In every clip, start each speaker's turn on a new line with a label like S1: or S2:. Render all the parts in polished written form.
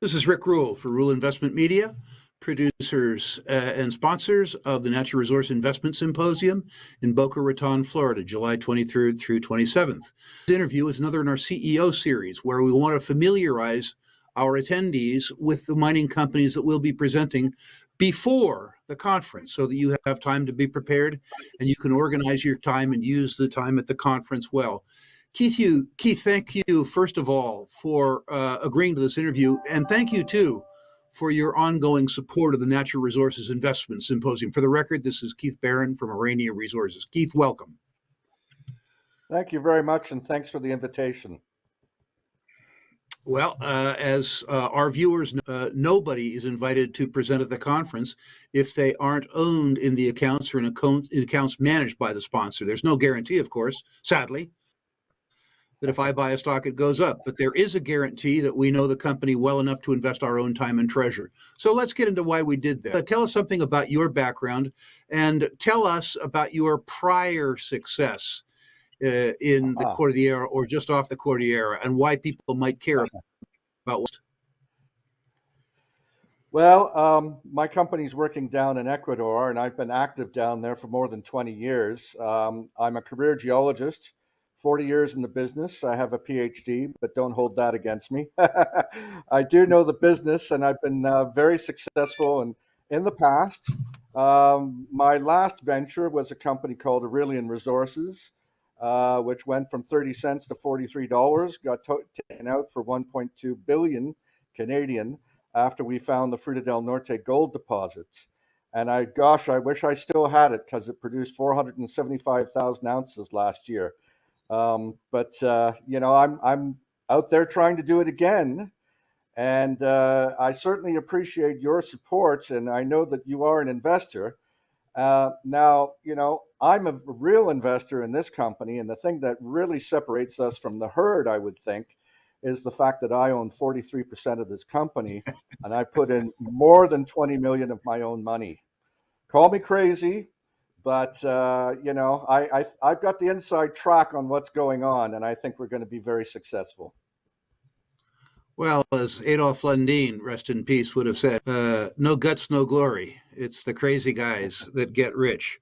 S1: This is Rick Rule for Rule Investment Media, producers and sponsors of the Natural Resource Investment Symposium in Boca Raton, Florida, July 23rd through 27th. This interview is another in our CEO series where we want to familiarize our attendees with the mining companies that we'll be presenting before the conference so that you have time to be prepared and you can organize your time and use the time at the conference well. Keith, thank you, first of all, for agreeing to this interview. And thank you, too, for your ongoing support of the Natural Resources Investment Symposium. For the record, this is Keith Barron from Aurania Resources. Keith, welcome.
S2: Thank you very much, and thanks for the invitation.
S1: Well, as our viewers, nobody is invited to present at the conference if they aren't owned in the accounts or in accounts managed by the sponsor. There's no guarantee, of course, sadly, that if I buy a stock, it goes up. But there is a guarantee that we know the company well enough to invest our own time and treasure. So let's get into why we did that. Tell us something about your background and tell us about your prior success in the Cordillera or just off the Cordillera and why people might care about what.
S2: Well, my company's working down in Ecuador, and I've been active down there for more than 20 years. I'm a career geologist, 40 years in the business. I have a PhD, but don't hold that against me. I do know the business, and I've been very successful in the past. My last venture was a company called Aurania Resources, which went from 30 cents to $43, got taken out for 1.2 billion Canadian after we found the Fruta del Norte gold deposits. And I wish I still had it because it produced 475,000 ounces last year. I'm out there trying to do it again. And I certainly appreciate your support. And I know that you are an investor. Now, I'm a real investor in this company. And the thing that really separates us from the herd, I would think, is the fact that I own 43% of this company. And I put in more than 20 million of my own money. Call me crazy, but I've got the inside track on what's going on, and I think we're going to be very successful.
S1: Well, as Adolf Lundin, rest in peace, would have said, no guts, no glory. It's the crazy guys that get rich.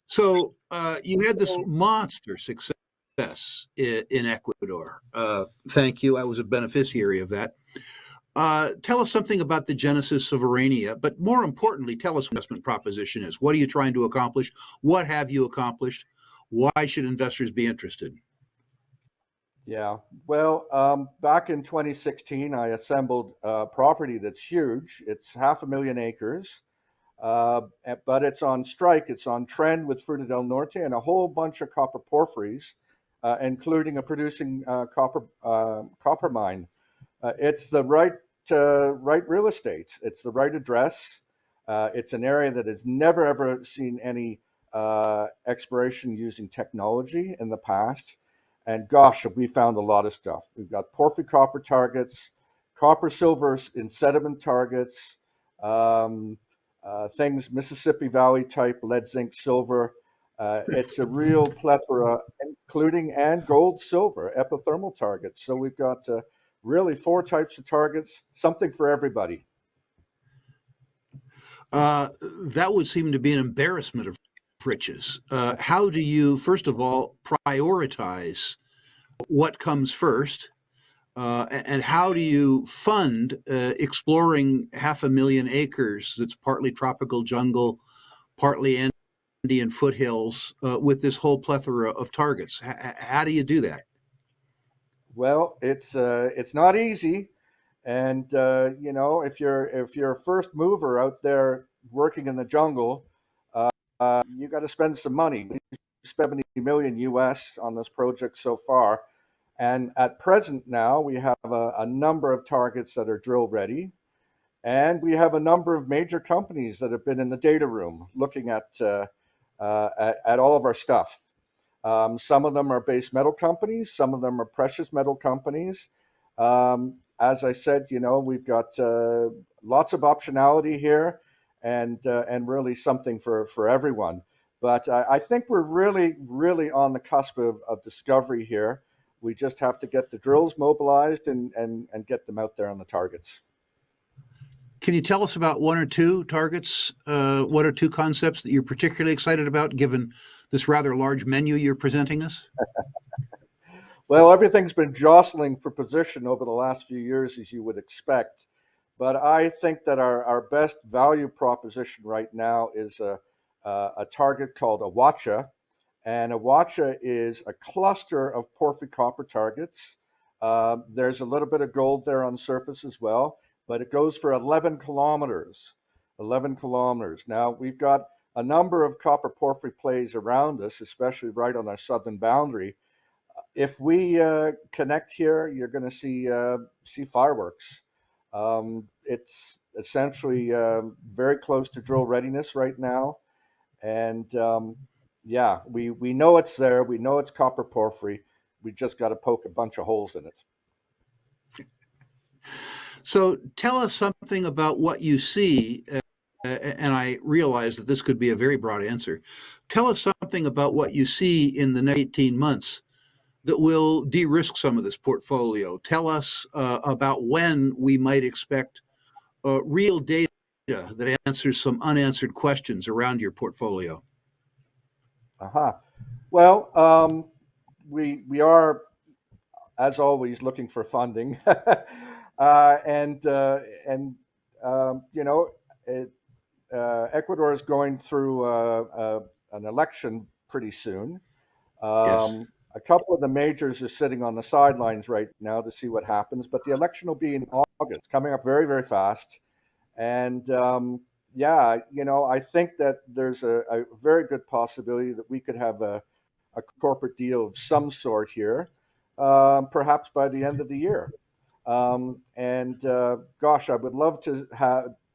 S1: So you had this monster success in Ecuador. Thank you. I was a beneficiary of that. Tell us something about the genesis of Aurania, but more importantly, tell us what the investment proposition is. What are you trying to accomplish? What have you accomplished? Why should investors be interested?
S2: Yeah, well, back in 2016, I assembled a property that's huge. It's 500,000 acres, but it's on strike. It's on trend with Fruta del Norte and a whole bunch of copper porphyries, including a producing copper mine. It's the right real estate. It's the right address. It's an area that has never ever seen any exploration using technology in the past. And gosh, we found a lot of stuff. We've got porphyry copper targets, copper silver in sediment targets, things Mississippi Valley type lead zinc silver. It's a real plethora, including and gold silver epithermal targets. So we've got really 4 types of targets, something for everybody.
S1: That would seem to be an embarrassment of riches. How do you, first of all, prioritize what comes first? And how do you fund exploring 500,000 acres that's partly tropical jungle, partly Andean foothills with this whole plethora of targets? How do you do that?
S2: Well, it's not easy, and if you're a first mover out there working in the jungle, you got to spend some money. We spent 70 million US on this project so far, and at present now we have a number of targets that are drill ready, and we have a number of major companies that have been in the data room looking at all of our stuff. Some of them are base metal companies. Some of them are precious metal companies. As I said, we've got lots of optionality here, and really something for everyone. But I think we're really, really on the cusp of discovery here. We just have to get the drills mobilized and get them out there on the targets.
S1: Can you tell us about one or two targets, one or two concepts that you're particularly excited about, given this rather large menu you're presenting us?
S2: Well, everything's been jostling for position over the last few years, as you would expect. But I think that our best value proposition right now is a target called Awacha. And Awacha is a cluster of porphyry copper targets. There's a little bit of gold there on surface as well, but it goes for 11 kilometers. 11 kilometers. Now, we've got a number of copper porphyry plays around us, especially right on our southern boundary. If we connect here, you're going to see fireworks. It's essentially very close to drill readiness right now, and yeah, we know it's there. We know it's copper porphyry. We just got to poke a bunch of holes in it.
S1: So tell us something about what you see, and I realize that this could be a very broad answer. Tell us something about what you see in the next 18 months that will de-risk some of this portfolio. Tell us about when we might expect real data that answers some unanswered questions around your portfolio.
S2: Uh-huh. Well, we are, as always, looking for funding, and you know, Ecuador is going through an election pretty soon.
S1: Yes.
S2: A couple of the majors are sitting on the sidelines right now to see what happens, but the election will be in August, coming up very, very fast. And yeah, you know, I think that there's a very good possibility that we could have a corporate deal of some sort here, perhaps by the end of the year. And gosh, I would love to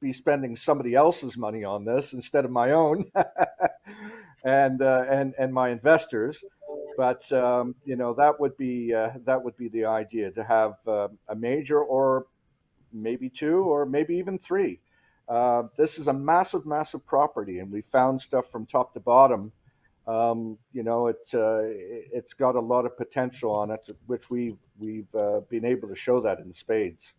S2: be spending somebody else's money on this instead of my own and my investors. But you know, that would be the idea, to have a major, or maybe two, or maybe even three. This is a massive, massive property, and we found stuff from top to bottom. You know, it's got a lot of potential on it, which we've been able to show that in spades.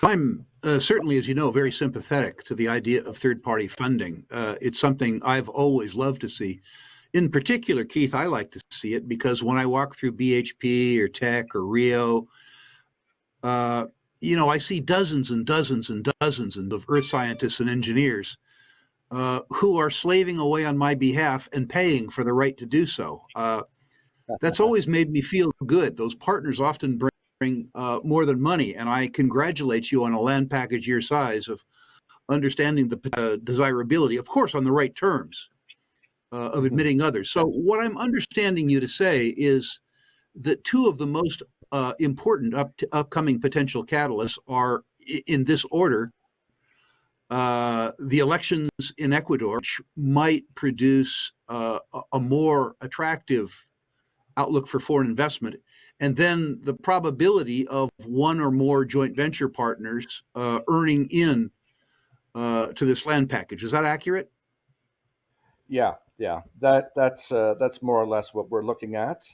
S1: I'm certainly, as you know, very sympathetic to the idea of third-party funding. It's something I've always loved to see. In particular, Keith, I like to see it because when I walk through BHP or Teck or Rio, uh, you know, I see dozens and dozens and dozens of earth scientists and engineers who are slaving away on my behalf and paying for the right to do so. That's always made me feel good. Those partners often bring more than money, and I congratulate you on a land package your size of understanding the desirability, of course, on the right terms, of admitting others. So
S2: Yes.
S1: what I'm understanding you to say is that two of the most important upcoming potential catalysts are in this order. The elections in Ecuador, which might produce a more attractive outlook for foreign investment, and then the probability of one or more joint venture partners earning in to this land package. Is that accurate?
S2: Yeah, yeah. That's more or less what we're looking at.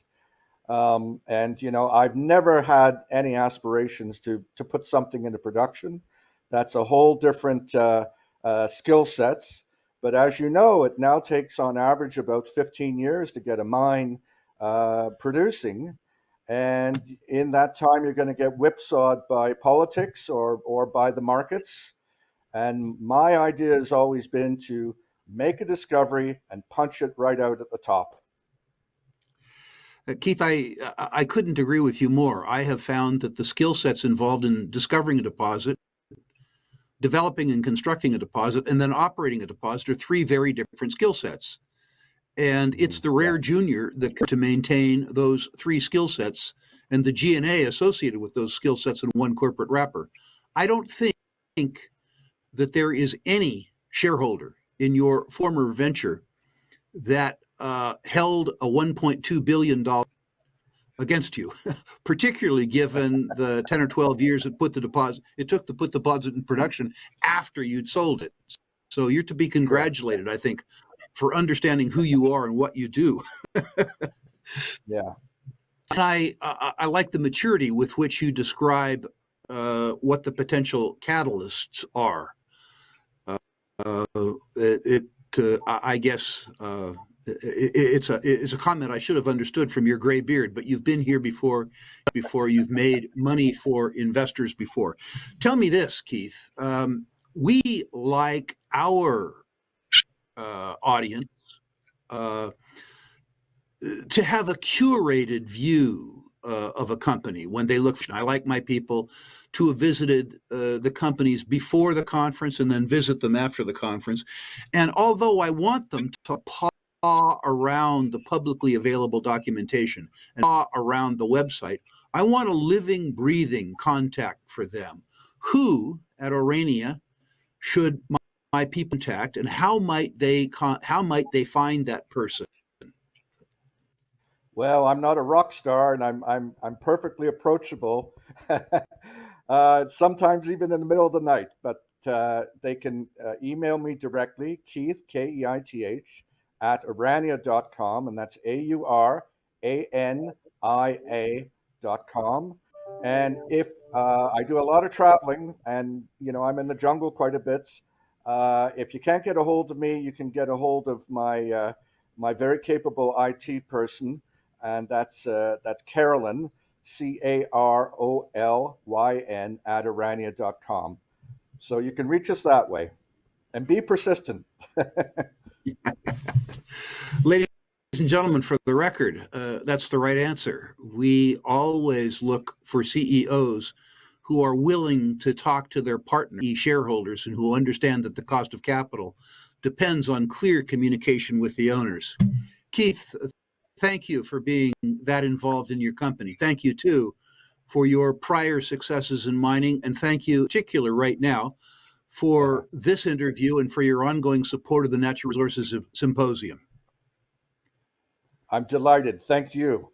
S2: And you know, I've never had any aspirations to put something into production. That's a whole different skill sets. But as you know, it now takes on average about 15 years to get a mine producing. And in that time, you're going to get whipsawed by politics or by the markets. And my idea has always been to make a discovery and punch it right out at the top.
S1: Keith, I couldn't agree with you more. I have found that the skill sets involved in discovering a deposit, developing and constructing a deposit, and then operating a deposit are three very different skill sets. And it's the rare
S2: Yes.
S1: junior that to maintain those three skill sets and the G&A associated with those skill sets in one corporate wrapper. I don't think that there is any shareholder in your former venture that held a $1.2 billion against you, particularly given the 10 or 12 years it took to put the deposit in production after you'd sold it. So you're to be
S2: Correct.
S1: congratulated, I think, for understanding who you are and what you do.
S2: Yeah.
S1: And I like the maturity with which you describe what the potential catalysts are. I guess it's a comment I should have understood from your gray beard, but you've been here before. You've made money for investors before. Tell me this, Keith. We like our audience to have a curated view of a company when they look. I like my people to have visited the companies before the conference and then visit them after the conference. And although I want them to paw around the publicly available documentation and paw around the website, I want a living, breathing contact for them. Who at Aurania should my people contact, and how might they find that person?
S2: Well, I'm not a rock star, and I'm perfectly approachable. Sometimes even in the middle of the night, but they can email me directly, Keith, Keith, at Aurania.com, and that's AURANIA.com. And if I do a lot of traveling, and I'm in the jungle quite a bit, if you can't get a hold of me, you can get a hold of my my very capable IT person, and that's Carolyn, CAROLYN, at Aurania.com. So you can reach us that way, and be persistent.
S1: Ladies and gentlemen, for the record, that's the right answer. We always look for CEOs who are willing to talk to their partner shareholders and who understand that the cost of capital depends on clear communication with the owners. Keith, thank you for being that involved in your company. Thank you, too, for your prior successes in mining. And thank you, in particular, right now, for this interview and for your ongoing support of the Natural Resources Symposium.
S2: I'm delighted. Thank you.